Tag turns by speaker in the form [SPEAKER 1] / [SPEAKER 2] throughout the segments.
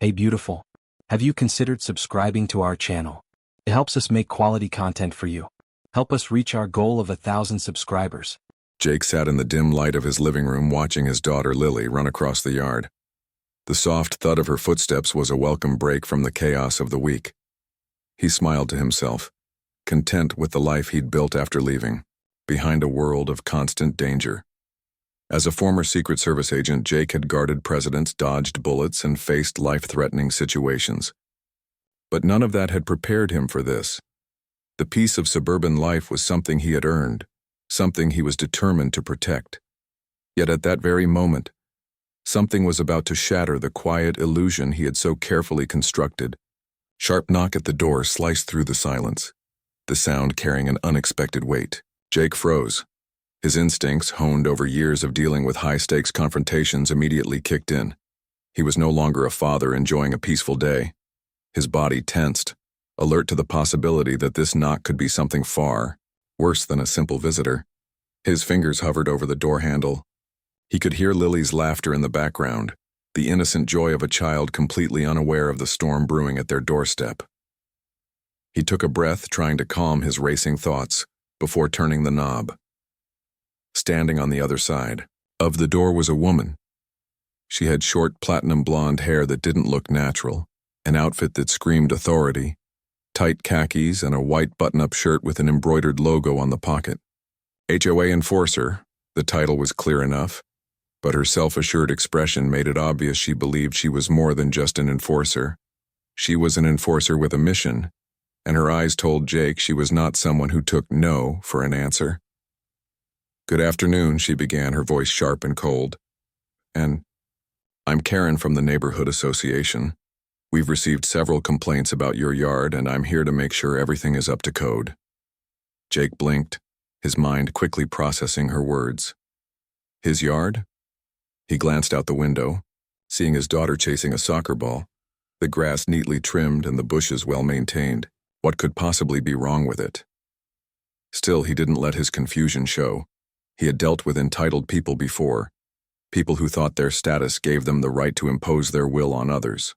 [SPEAKER 1] Hey beautiful, have you considered subscribing to our channel? It helps us make quality content for you. Help us reach our goal of 1,000 subscribers.
[SPEAKER 2] Jake sat in the dim light of his living room watching his daughter Lily run across the yard. The soft thud of her footsteps was a welcome break from the chaos of the week. He smiled to himself, content with the life he'd built after leaving, behind a world of constant danger. As a former Secret Service agent, Jake had guarded presidents, dodged bullets, and faced life-threatening situations. But none of that had prepared him for this. The peace of suburban life was something he had earned, something he was determined to protect. Yet at that very moment, something was about to shatter the quiet illusion he had so carefully constructed. Sharp knock at the door sliced through the silence, the sound carrying an unexpected weight. Jake froze. His instincts, honed over years of dealing with high-stakes confrontations, immediately kicked in. He was no longer a father enjoying a peaceful day. His body tensed, alert to the possibility that this knock could be something far worse than a simple visitor. His fingers hovered over the door handle. He could hear Lily's laughter in the background, the innocent joy of a child completely unaware of the storm brewing at their doorstep. He took a breath, trying to calm his racing thoughts, before turning the knob. Standing on the other side of the door was a woman. She had short platinum blonde hair that didn't look natural, an outfit that screamed authority, tight khakis, and a white button-up shirt with an embroidered logo on the pocket. HOA Enforcer, the title was clear enough, but her self-assured expression made it obvious she believed she was more than just an enforcer. She was an enforcer with a mission, and her eyes told Jake she was not someone who took no for an answer. "Good afternoon," she began, her voice sharp and cold. "And I'm Karen from the Neighborhood Association. We've received several complaints about your yard, and I'm here to make sure everything is up to code." Jake blinked, his mind quickly processing her words. His yard? He glanced out the window, seeing his daughter chasing a soccer ball, the grass neatly trimmed and the bushes well maintained. What could possibly be wrong with it? Still, he didn't let his confusion show. He had dealt with entitled people before, people who thought their status gave them the right to impose their will on others.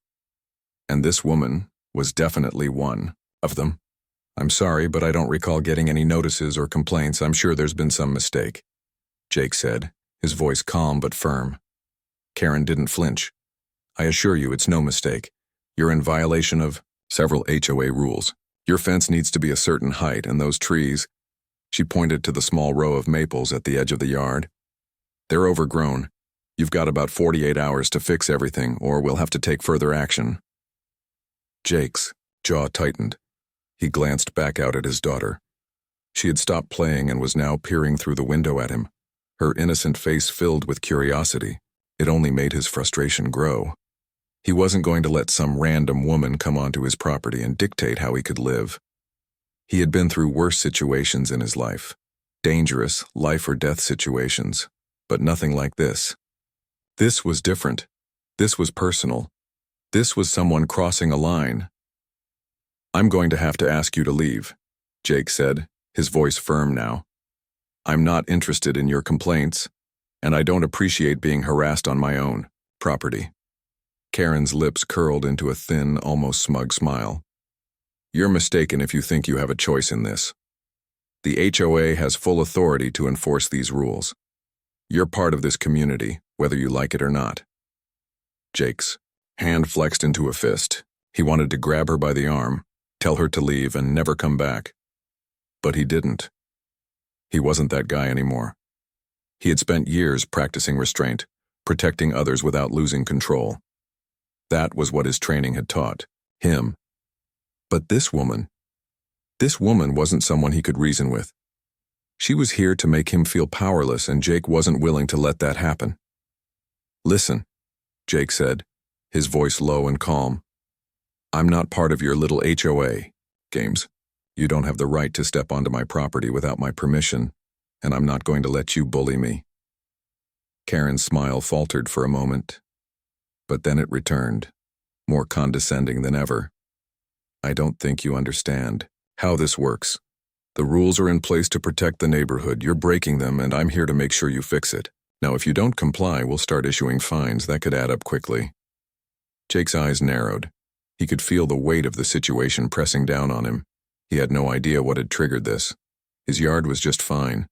[SPEAKER 2] And this woman was definitely one of them. "I'm sorry, but I don't recall getting any notices or complaints. I'm sure there's been some mistake," Jake said, his voice calm but firm. Karen didn't flinch. "I assure you it's no mistake. You're in violation of several HOA rules. Your fence needs to be a certain height, and those trees," she pointed to the small row of maples at the edge of the yard, "they're overgrown. You've got about 48 hours to fix everything, or we'll have to take further action." Jake's jaw tightened. He glanced back out at his daughter. She had stopped playing and was now peering through the window at him, her innocent face filled with curiosity. It only made his frustration grow. He wasn't going to let some random woman come onto his property and dictate how he could live. He had been through worse situations in his life, dangerous life-or-death situations, but nothing like this. This was different. This was personal. This was someone crossing a line. "I'm going to have to ask you to leave," Jake said, his voice firm now. "I'm not interested in your complaints, and I don't appreciate being harassed on my own property." Karen's lips curled into a thin, almost smug smile. "You're mistaken if you think you have a choice in this. The HOA has full authority to enforce these rules. You're part of this community, whether you like it or not." Jake's hand flexed into a fist. He wanted to grab her by the arm, tell her to leave and never come back. But he didn't. He wasn't that guy anymore. He had spent years practicing restraint, protecting others without losing control. That was what his training had taught him. But this woman wasn't someone he could reason with. She was here to make him feel powerless, and Jake wasn't willing to let that happen. "Listen," Jake said, his voice low and calm. "I'm not part of your little HOA games. You don't have the right to step onto my property without my permission, and I'm not going to let you bully me." Karen's smile faltered for a moment, but then it returned, more condescending than ever. "I don't think you understand how this works. The rules are in place to protect the neighborhood. You're breaking them, and I'm here to make sure you fix it. Now, if you don't comply, we'll start issuing fines that could add up quickly." Jake's eyes narrowed. He could feel the weight of the situation pressing down on him. He had no idea what had triggered this. His yard was just fine.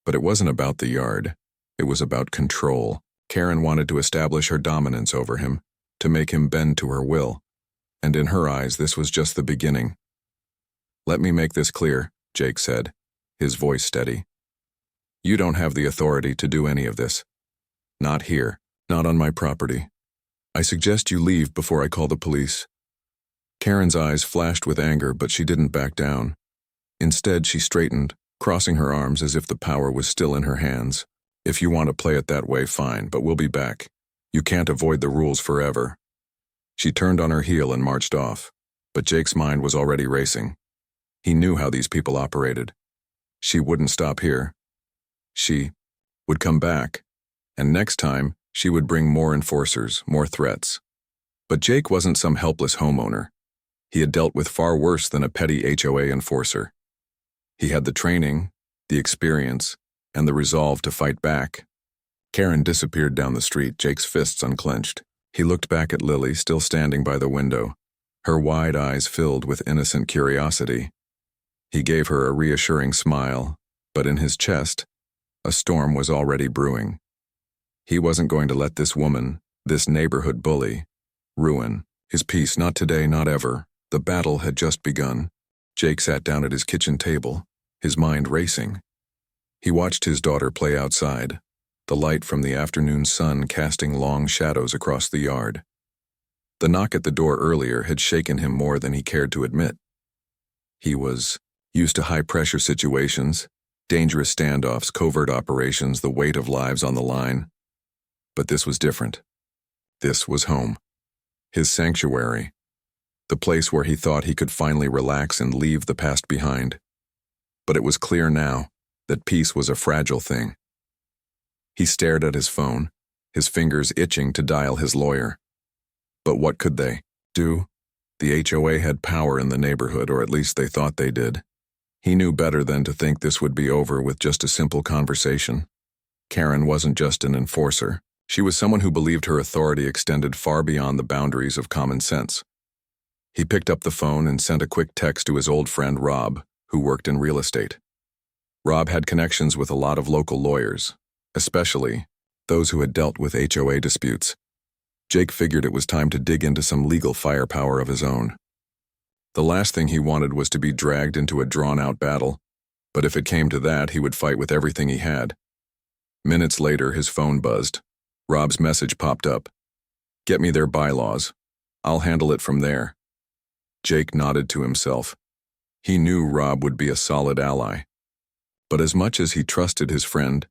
[SPEAKER 2] But it wasn't about the yard. It was about control. Karen wanted to establish her dominance over him, to make him bend to her will. And in her eyes, this was just the beginning. "Let me make this clear," Jake said, his voice steady. "You don't have the authority to do any of this. Not here, not on my property. I suggest you leave before I call the police." Karen's eyes flashed with anger, but she didn't back down. Instead, she straightened, crossing her arms as if the power was still in her hands. "If you want to play it that way, fine, but we'll be back. You can't avoid the rules forever." She turned on her heel and marched off, but Jake's mind was already racing. He knew how these people operated. She wouldn't stop here. She would come back, and next time, she would bring more enforcers, more threats. But Jake wasn't some helpless homeowner. He had dealt with far worse than a petty HOA enforcer. He had the training, the experience, and the resolve to fight back. Karen disappeared down the street, Jake's fists unclenched. He looked back at Lily, still standing by the window, her wide eyes filled with innocent curiosity. He gave her a reassuring smile, but in his chest, a storm was already brewing. He wasn't going to let this woman, this neighborhood bully, ruin his peace. Not today, not ever. The battle had just begun. Jake sat down at his kitchen table, his mind racing. He watched his daughter play outside, the light from the afternoon sun casting long shadows across the yard. The knock at the door earlier had shaken him more than he cared to admit. He was used to high-pressure situations, dangerous standoffs, covert operations, the weight of lives on the line. But this was different. This was home. His sanctuary. The place where he thought he could finally relax and leave the past behind. But it was clear now that peace was a fragile thing. He stared at his phone, his fingers itching to dial his lawyer. But what could they do? The HOA had power in the neighborhood, or at least they thought they did. He knew better than to think this would be over with just a simple conversation. Karen wasn't just an enforcer. She was someone who believed her authority extended far beyond the boundaries of common sense. He picked up the phone and sent a quick text to his old friend Rob, who worked in real estate. Rob had connections with a lot of local lawyers, especially those who had dealt with HOA disputes. Jake figured it was time to dig into some legal firepower of his own. The last thing he wanted was to be dragged into a drawn-out battle, but if it came to that, he would fight with everything he had. Minutes later, his phone buzzed. Rob's message popped up. "Get me their bylaws. I'll handle it from there." Jake nodded to himself. He knew Rob would be a solid ally. But as much as he trusted his friend,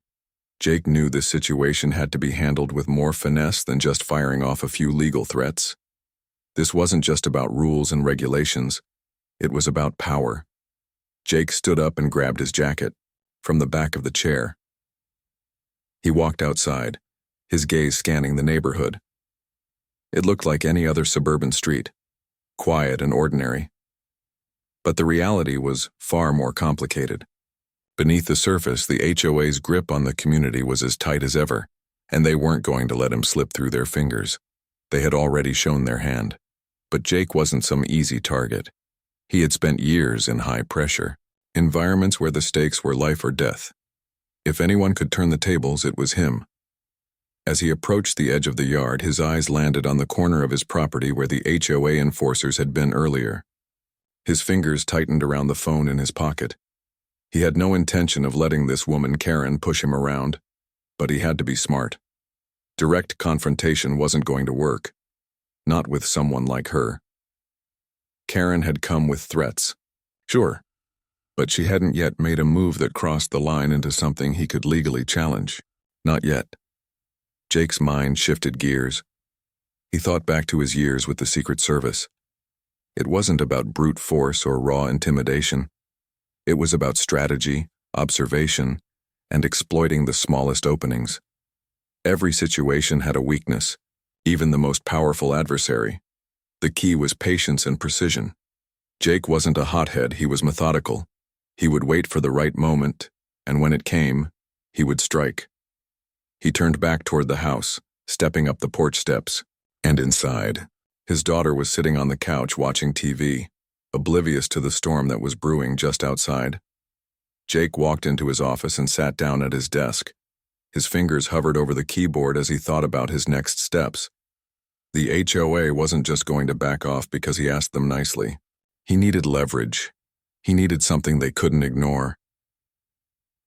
[SPEAKER 2] Jake knew this situation had to be handled with more finesse than just firing off a few legal threats. This wasn't just about rules and regulations. It was about power. Jake stood up and grabbed his jacket from the back of the chair. He walked outside, his gaze scanning the neighborhood. It looked like any other suburban street, quiet and ordinary. But the reality was far more complicated. Beneath the surface, the HOA's grip on the community was as tight as ever, and they weren't going to let him slip through their fingers. They had already shown their hand. But Jake wasn't some easy target. He had spent years in high pressure, environments where the stakes were life or death. If anyone could turn the tables, it was him. As he approached the edge of the yard, his eyes landed on the corner of his property where the HOA enforcers had been earlier. His fingers tightened around the phone in his pocket. He had no intention of letting this woman, Karen, push him around, but he had to be smart. Direct confrontation wasn't going to work, not with someone like her. Karen had come with threats, sure, but she hadn't yet made a move that crossed the line into something he could legally challenge. Not yet. Jake's mind shifted gears. He thought back to his years with the Secret Service. It wasn't about brute force or raw intimidation. It was about strategy, observation, and exploiting the smallest openings. Every situation had a weakness, even the most powerful adversary. The key was patience and precision. Jake wasn't a hothead, he was methodical. He would wait for the right moment, and when it came, he would strike. He turned back toward the house, stepping up the porch steps, and inside, His daughter was sitting on the couch watching TV, oblivious to the storm that was brewing just outside. Jake walked into his office and sat down at his desk. His fingers hovered over the keyboard as he thought about his next steps. The HOA wasn't just going to back off because he asked them nicely. He needed leverage. He needed something they couldn't ignore.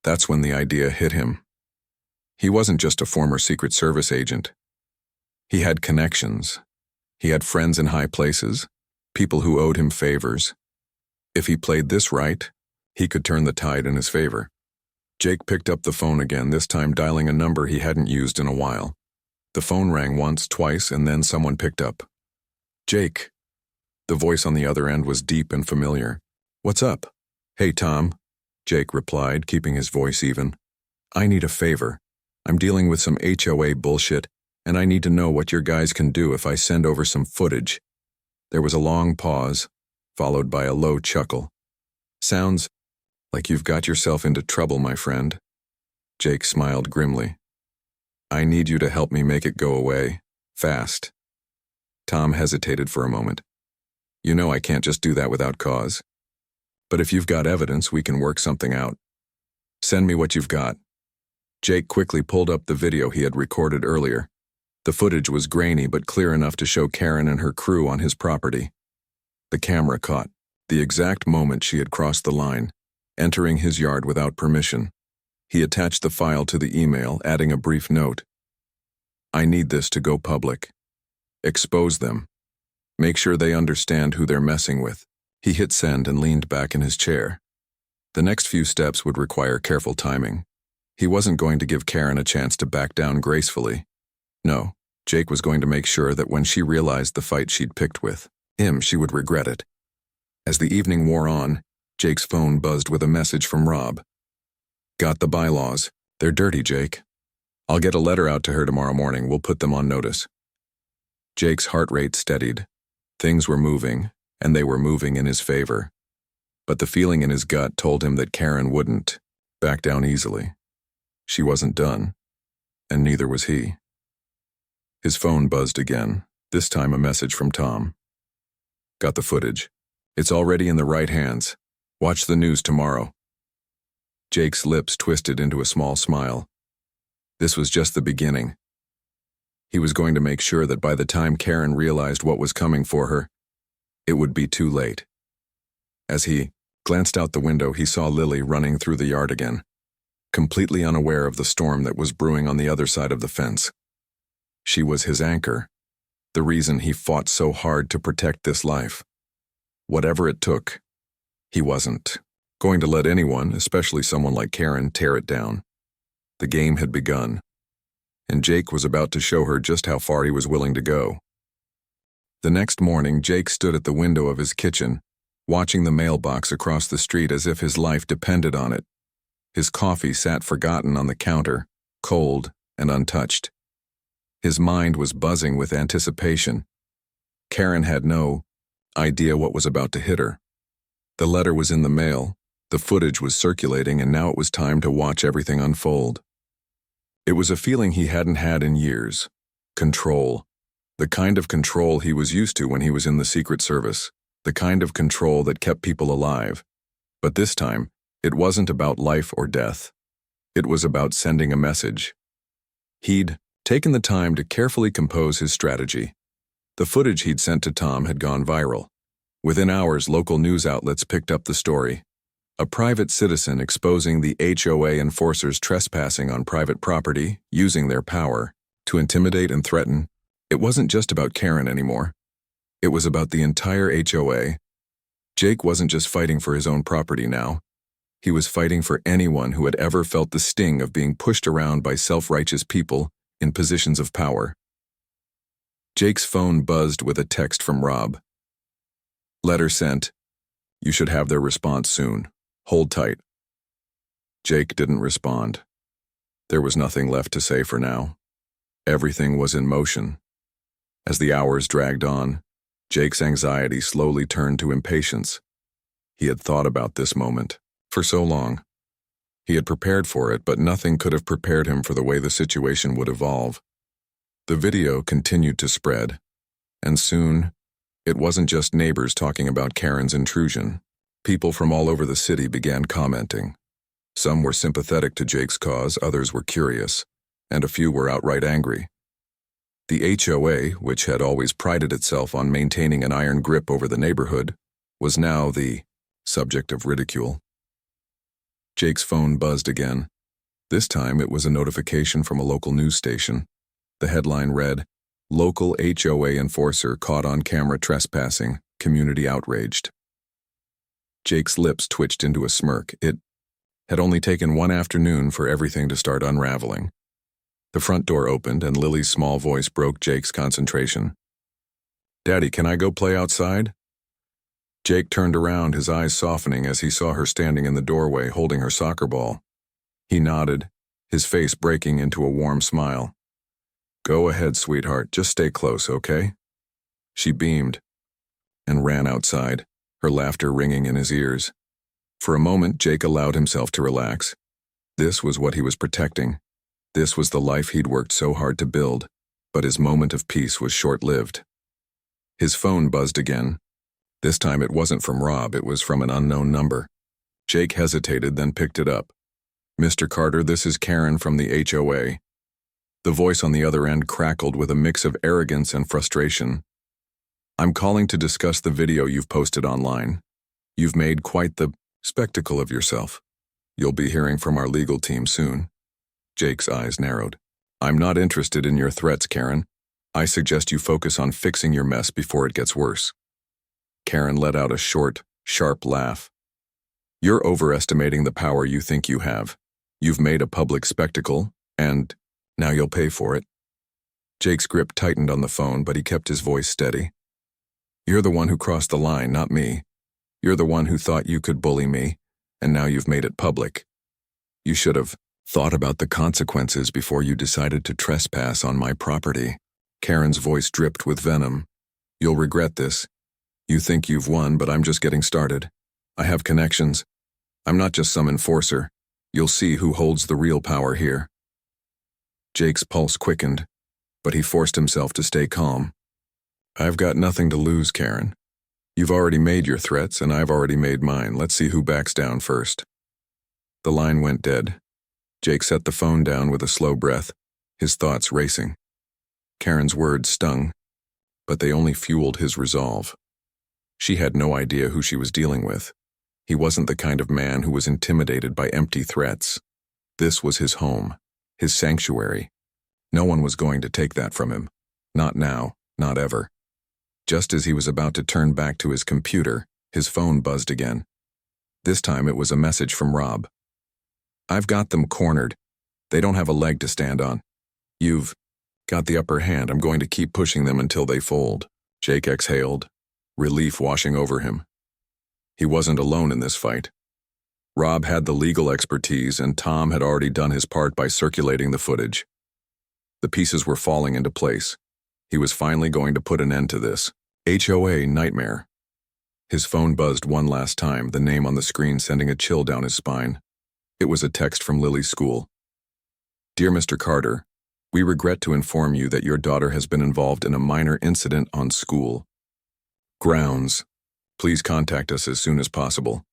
[SPEAKER 2] That's when the idea hit him. He wasn't just a former Secret Service agent. He had connections. He had friends in high places, people who owed him favors. If he played this right, he could turn the tide in his favor. Jake picked up the phone again, this time dialing a number he hadn't used in a while. The phone rang once, twice, and then someone picked up. Jake. The voice on the other end was deep and familiar. What's up? Hey, Tom, Jake replied, keeping his voice even. I need a favor. I'm dealing with some HOA bullshit, and I need to know what your guys can do if I send over some footage. There was a long pause, followed by a low chuckle. Sounds like you've got yourself into trouble, my friend. Jake smiled grimly. I need you to help me make it go away, fast. Tom hesitated for a moment. You know I can't just do that without cause. But if you've got evidence, we can work something out. Send me what you've got. Jake quickly pulled up the video he had recorded earlier. The footage was grainy but clear enough to show Karen and her crew on his property. The camera caught the exact moment she had crossed the line, entering his yard without permission. He attached the file to the email, adding a brief note. I need this to go public. Expose them. Make sure they understand who they're messing with. He hit send and leaned back in his chair. The next few steps would require careful timing. He wasn't going to give Karen a chance to back down gracefully. No, Jake was going to make sure that when she realized the fight she'd picked with him, she would regret it. As the evening wore on, Jake's phone buzzed with a message from Rob. Got the bylaws. They're dirty, Jake. I'll get a letter out to her tomorrow morning. We'll put them on notice. Jake's heart rate steadied. Things were moving, and they were moving in his favor. But the feeling in his gut told him that Karen wouldn't back down easily. She wasn't done, and neither was he. His phone buzzed again, this time a message from Tom. Got the footage. It's already in the right hands. Watch the news tomorrow. Jake's lips twisted into a small smile. This was just the beginning. He was going to make sure that by the time Karen realized what was coming for her, it would be too late. As he glanced out the window, he saw Lily running through the yard again, completely unaware of the storm that was brewing on the other side of the fence. She was his anchor, the reason he fought so hard to protect this life. Whatever it took, he wasn't going to let anyone, especially someone like Karen, tear it down. The game had begun, and Jake was about to show her just how far he was willing to go. The next morning, Jake stood at the window of his kitchen, watching the mailbox across the street as if his life depended on it. His coffee sat forgotten on the counter, cold and untouched. His mind was buzzing with anticipation. Karen had no idea what was about to hit her. The letter was in the mail, the footage was circulating, and now it was time to watch everything unfold. It was a feeling he hadn't had in years. Control. The kind of control he was used to when he was in the Secret Service. The kind of control that kept people alive. But this time, it wasn't about life or death. It was about sending a message. He'd taken the time to carefully compose his strategy. The footage he'd sent to Tom had gone viral. Within hours, local news outlets picked up the story. A private citizen exposing the HOA enforcers trespassing on private property, using their power to intimidate and threaten. It wasn't just about Karen anymore. It was about the entire HOA. Jake wasn't just fighting for his own property now. He was fighting for anyone who had ever felt the sting of being pushed around by self-righteous people in positions of power. Jake's phone buzzed with a text from Rob. Letter sent. You should have their response soon. Hold tight. Jake didn't respond. There was nothing left to say for now. Everything was in motion. As the hours dragged on, Jake's anxiety slowly turned to impatience. He had thought about this moment for so long. He had prepared for it, but nothing could have prepared him for the way the situation would evolve. The video continued to spread, And soon, it wasn't just neighbors talking about Karen's intrusion. People from all over the city began commenting. Some were sympathetic to Jake's cause, others were curious, and a few were outright angry. The HOA, which had always prided itself on maintaining an iron grip over the neighborhood, was now the subject of ridicule. Jake's phone buzzed again. This time it was a notification from a local news station. The headline read, "Local HOA enforcer caught on camera trespassing, community outraged." Jake's lips twitched into a smirk. It had only taken one afternoon for everything to start unraveling. The front door opened and Lily's small voice broke Jake's concentration. "Daddy, can I go play outside?" Jake turned around, his eyes softening as he saw her standing in the doorway holding her soccer ball. He nodded, his face breaking into a warm smile. "Go ahead, sweetheart, just stay close, okay?" She beamed and ran outside, her laughter ringing in his ears. For a moment, Jake allowed himself to relax. This was what he was protecting. This was the life he'd worked so hard to build, but his moment of peace was short-lived. His phone buzzed again. This time it wasn't from Rob, it was from an unknown number. Jake hesitated, then picked it up. "Mr. Carter, this is Karen from the HOA. The voice on the other end crackled with a mix of arrogance and frustration. "I'm calling to discuss the video you've posted online. You've made quite the spectacle of yourself. You'll be hearing from our legal team soon." Jake's eyes narrowed. "I'm not interested in your threats, Karen. I suggest you focus on fixing your mess before it gets worse." Karen let out a short, sharp laugh. "You're overestimating the power you think you have. You've made a public spectacle, and now you'll pay for it." Jake's grip tightened on the phone, but he kept his voice steady. "You're the one who crossed the line, not me. You're the one who thought you could bully me, and now you've made it public. You should have thought about the consequences before you decided to trespass on my property." Karen's voice dripped with venom. "You'll regret this. You think you've won, but I'm just getting started. I have connections. I'm not just some enforcer. You'll see who holds the real power here." Jake's pulse quickened, but he forced himself to stay calm. "I've got nothing to lose, Karen. You've already made your threats, and I've already made mine. Let's see who backs down first." The line went dead. Jake set the phone down with a slow breath, his thoughts racing. Karen's words stung, but they only fueled his resolve. She had no idea who she was dealing with. He wasn't the kind of man who was intimidated by empty threats. This was his home, his sanctuary. No one was going to take that from him. Not now, not ever. Just as he was about to turn back to his computer, his phone buzzed again. This time it was a message from Rob. "I've got them cornered. They don't have a leg to stand on. You've got the upper hand. I'm going to keep pushing them until they fold." Jake exhaled, relief washing over him. He wasn't alone in this fight. Rob had the legal expertise, and Tom had already done his part by circulating the footage. The pieces were falling into place. He was finally going to put an end to this. HOA nightmare. His phone buzzed one last time, the name on the screen sending a chill down his spine. It was a text from Lily's school. "Dear Mr. Carter, we regret to inform you that your daughter has been involved in a minor incident on school grounds. Please contact us as soon as possible."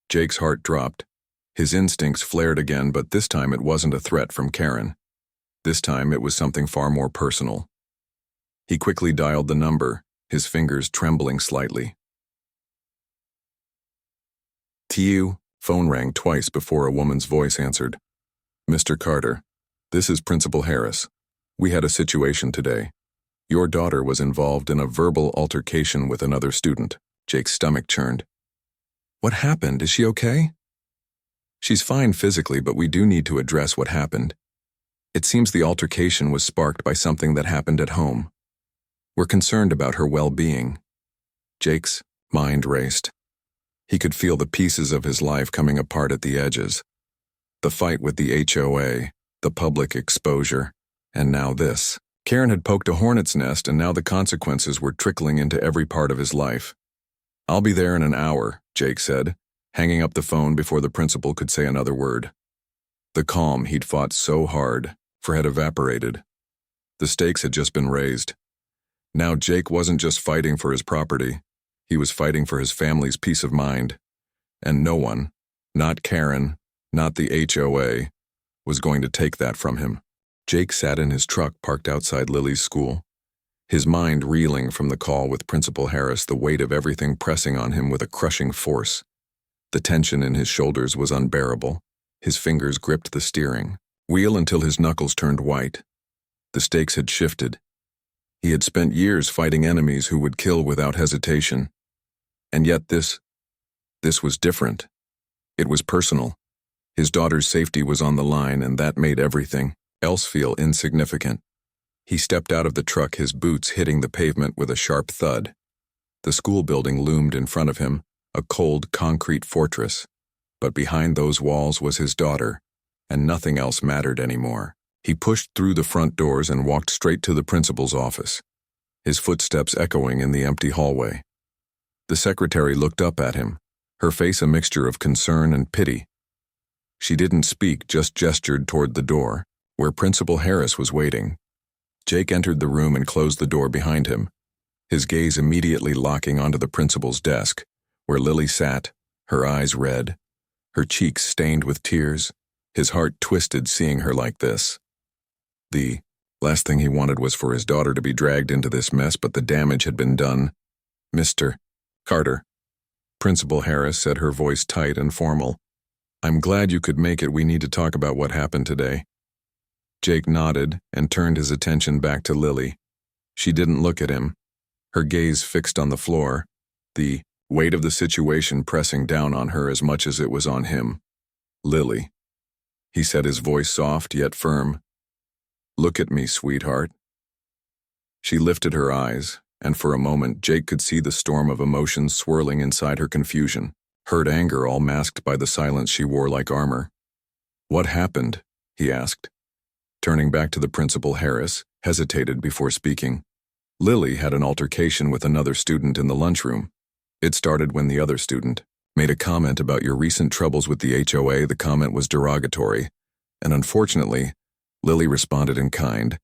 [SPEAKER 2] Jake's heart dropped. His instincts flared again, but this time it wasn't a threat from Karen. This time it was something far more personal. He quickly dialed the number, his fingers trembling slightly. "TU?" Phone rang twice before a woman's voice answered. "Mr. Carter, this is Principal Harris. We had a situation today. Your daughter was involved in a verbal altercation with another student." Jake's stomach churned. "What happened? Is she okay?" "She's fine physically, but we do need to address what happened. It seems the altercation was sparked by something that happened at home. We're concerned about her well-being." Jake's mind raced. He could feel the pieces of his life coming apart at the edges. The fight with the HOA, the public exposure, and now this. Karen had poked a hornet's nest, and now the consequences were trickling into every part of his life. "I'll be there in an hour," Jake said, hanging up the phone before the principal could say another word. The calm he'd fought so hard for had evaporated. The stakes had just been raised. Now Jake wasn't just fighting for his property, he was fighting for his family's peace of mind. And no one, not Karen, not the HOA, was going to take that from him. Jake sat in his truck parked outside Lily's school, his mind reeling from the call with Principal Harris, the weight of everything pressing on him with a crushing force. The tension in his shoulders was unbearable. His fingers gripped the steering wheel until his knuckles turned white. The stakes had shifted. He had spent years fighting enemies who would kill without hesitation. And yet this was different. It was personal. His daughter's safety was on the line, and that made everything else feel insignificant. He stepped out of the truck, his boots hitting the pavement with a sharp thud. The school building loomed in front of him, a cold concrete fortress. But behind those walls was his daughter, and nothing else mattered anymore. He pushed through the front doors and walked straight to the principal's office, his footsteps echoing in the empty hallway. The secretary looked up at him, her face a mixture of concern and pity. She didn't speak, just gestured toward the door, where Principal Harris was waiting. Jake entered the room and closed the door behind him, his gaze immediately locking onto the principal's desk, where Lily sat, her eyes red, her cheeks stained with tears, his heart twisted seeing her like this. The last thing he wanted was for his daughter to be dragged into this mess, but the damage had been done. Mr. Carter, Principal Harris said, her voice tight and formal. I'm glad you could make it. We need to talk about what happened today. Jake nodded and turned his attention back to Lily. She didn't look at him, her gaze fixed on the floor, the weight of the situation pressing down on her as much as it was on him. Lily, he said, his voice soft yet firm. Look at me, sweetheart. She lifted her eyes, and for a moment Jake could see the storm of emotions swirling inside her confusion, hurt anger all masked by the silence she wore like armor. What happened? He asked. Turning back to the Principal, Harris hesitated before speaking. Lily had an altercation with another student in the lunchroom. It started when the other student made a comment about your recent troubles with the HOA. The comment was derogatory, and unfortunately, Lily responded in kind.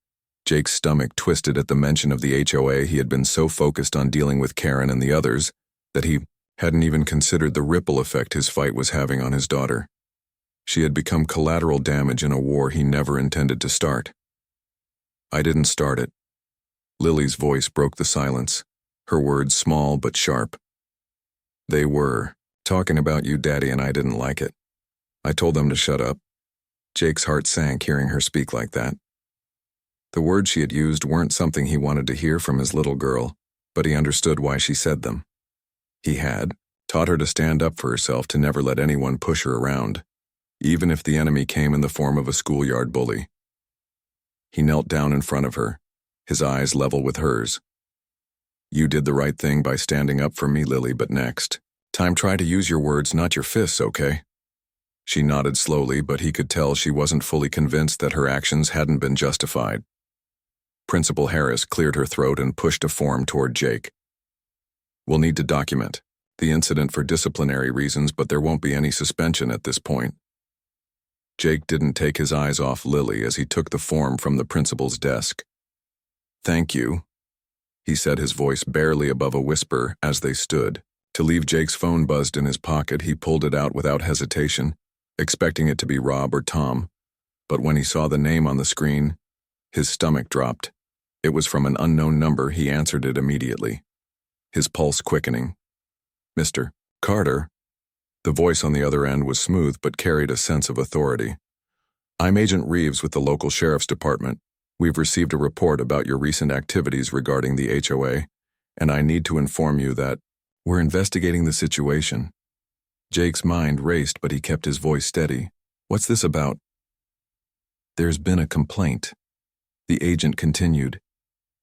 [SPEAKER 2] Jake's stomach twisted at the mention of the HOA. He had been so focused on dealing with Karen and the others that he hadn't even considered the ripple effect his fight was having on his daughter. She had become collateral damage in a war he never intended to start. I didn't start it. Lily's voice broke the silence, her words small but sharp. They were talking about you, Daddy, and I didn't like it. I told them to shut up. Jake's heart sank hearing her speak like that. The words she had used weren't something he wanted to hear from his little girl, but he understood why she said them. He had taught her to stand up for herself, to never let anyone push her around, even if the enemy came in the form of a schoolyard bully. He knelt down in front of her, his eyes level with hers. You did the right thing by standing up for me, Lily, but next time try to use your words, not your fists, okay? She nodded slowly, but he could tell she wasn't fully convinced that her actions hadn't been justified. Principal Harris cleared her throat and pushed a form toward Jake. We'll need to document the incident for disciplinary reasons, but there won't be any suspension at this point. Jake didn't take his eyes off Lily as he took the form from the principal's desk. Thank you, he said, his voice barely above a whisper as they stood. To leave, Jake's phone buzzed in his pocket. He pulled it out without hesitation, expecting it to be Rob or Tom, but when he saw the name on the screen, his stomach dropped. It was from an unknown number. He answered it immediately, his pulse quickening. Mr. Carter? The voice on the other end was smooth but carried a sense of authority. I'm Agent Reeves with the local sheriff's department. We've received a report about your recent activities regarding the HOA, and I need to inform you that we're investigating the situation. Jake's mind raced, but he kept his voice steady. What's this about? There's been a complaint. The agent continued.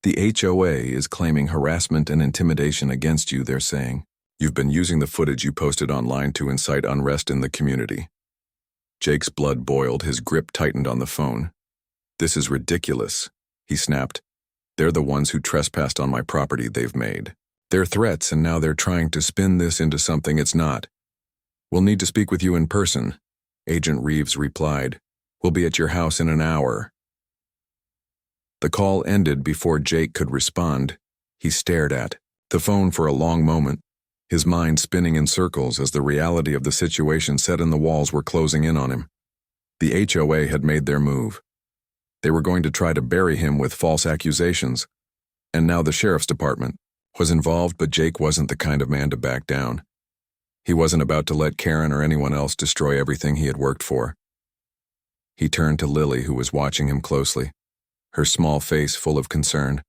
[SPEAKER 2] The HOA is claiming harassment and intimidation against you, they're saying. You've been using the footage you posted online to incite unrest in the community. Jake's blood boiled, his grip tightened on the phone. This is ridiculous, he snapped. They're the ones who trespassed on my property. They've made their threats, and now they're trying to spin this into something it's not. We'll need to speak with you in person, Agent Reeves replied. We'll be at your house in an hour. The call ended before Jake could respond. He stared at the phone for a long moment, his mind spinning in circles as the reality of the situation set in the walls were closing in on him. The HOA had made their move. They were going to try to bury him with false accusations, and now the sheriff's department was involved, but Jake wasn't the kind of man to back down. He wasn't about to let Karen or anyone else destroy everything he had worked for. He turned to Lily, who was watching him closely, her small face full of concern.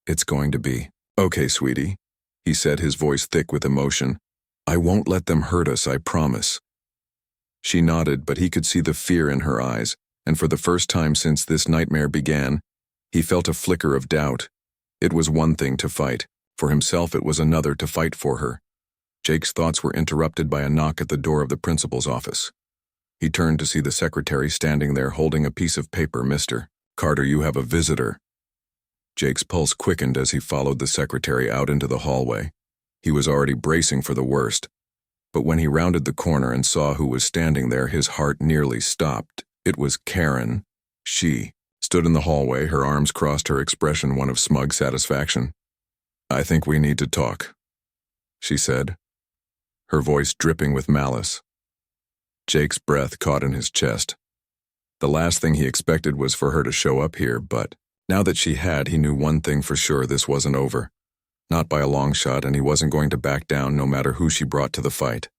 [SPEAKER 2] "It's going to be okay, sweetie," he said, his voice thick with emotion. "I won't let them hurt us, I promise." She nodded, but he could see the fear in her eyes, and for the first time since this nightmare began, he felt a flicker of doubt. It was one thing to fight. For himself, it was another to fight for her. Jake's thoughts were interrupted by a knock at the door of the principal's office. He turned to see the secretary standing there holding a piece of paper. "Mr. Carter, you have a visitor." Jake's pulse quickened as he followed the secretary out into the hallway. He was already bracing for the worst, but when he rounded the corner and saw who was standing there, his heart nearly stopped. It was Karen. She stood in the hallway, her arms crossed, her expression one of smug satisfaction. "I think we need to talk," she said, her voice dripping with malice. Jake's breath caught in his chest. The last thing he expected was for her to show up here, but now that she had, he knew one thing for sure: this wasn't over. Not by a long shot, and he wasn't going to back down no matter who she brought to the fight.